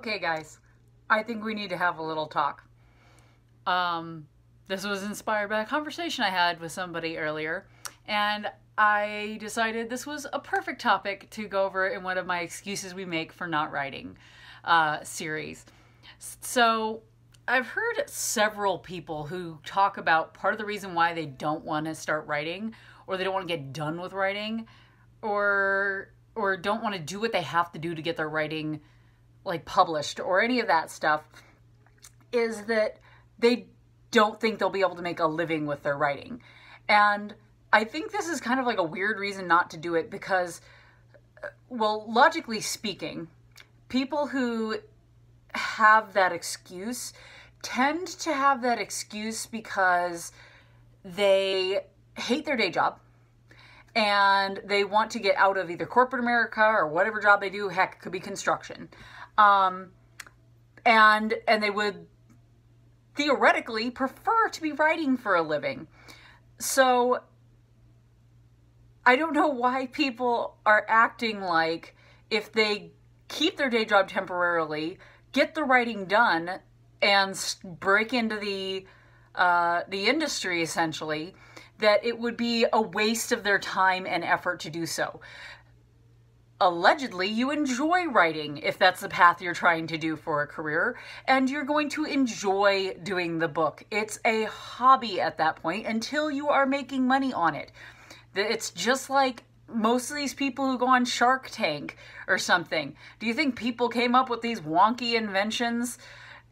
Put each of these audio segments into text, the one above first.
Okay, guys, I think we need to have a little talk. This was inspired by a conversation I had with somebody earlier, and I decided this was a perfect topic to go over in one of my excuses we make for not writing series. So I've heard several people who talk about part of the reason why they don't want to start writing, or they don't want to get done with writing, or don't want to do what they have to do to get their writing like published or any of that stuff, is that they don't think they'll be able to make a living with their writing. And I think this is kind of like a weird reason not to do it because, well, logically speaking, people who have that excuse tend to have that excuse because they hate their day job and they want to get out of either corporate America or whatever job they do. Heck, it could be construction. And they would theoretically prefer to be writing for a living. So I don't know why people are acting like if they keep their day job temporarily, get the writing done, and break into the industry essentially, that it would be a waste of their time and effort to do so. Allegedly, you enjoy writing if that's the path you're trying to do for a career, and you're going to enjoy doing the book. It's a hobby at that point until you are making money on it. It's just like most of these people who go on Shark Tank or something. Do you think people came up with these wonky inventions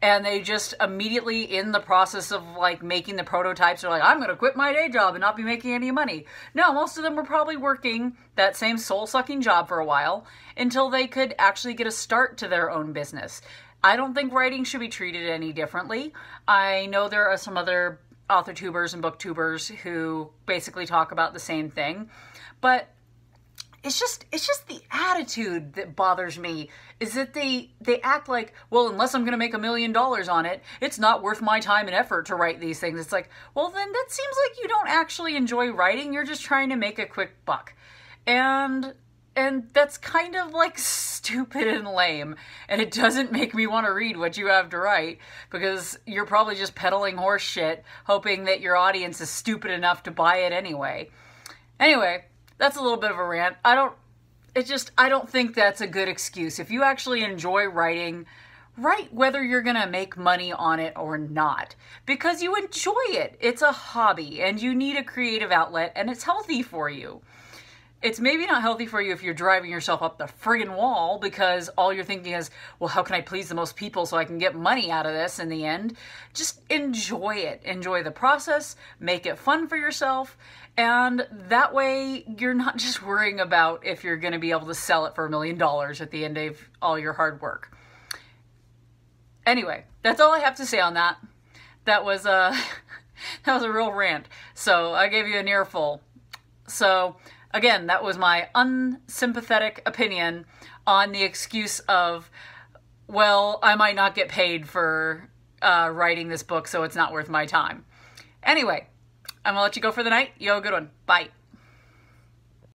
and they just immediately in the process of like making the prototypes are like, I'm going to quit my day job and not be making any money? No, most of them were probably working that same soul-sucking job for a while until they could actually get a start to their own business. I don't think writing should be treated any differently. I know there are some other author tubers and booktubers who basically talk about the same thing, but it's just the attitude that bothers me, is that they act like, well, unless I'm going to make $1 million on it, it's not worth my time and effort to write these things. It's like, well, then that seems like you don't actually enjoy writing. You're just trying to make a quick buck. And that's kind of like stupid and lame. And it doesn't make me want to read what you have to write, because you're probably just peddling horse shit, hoping that your audience is stupid enough to buy it anyway. Anyway, that's a little bit of a rant. I don't think that's a good excuse. If you actually enjoy writing, write whether you're going to make money on it or not, because you enjoy it. It's a hobby and you need a creative outlet, and it's healthy for you. It's maybe not healthy for you if you're driving yourself up the friggin' wall because all you're thinking is, well, how can I please the most people so I can get money out of this in the end? Just enjoy it. Enjoy the process. Make it fun for yourself. And that way you're not just worrying about if you're going to be able to sell it for $1 million at the end of all your hard work. Anyway, that's all I have to say on that. That was a real rant. So I gave you an earful. So again, that was my unsympathetic opinion on the excuse of, well, I might not get paid for writing this book, so it's not worth my time. Anyway, I'm going to let you go for the night. You have a good one. Bye.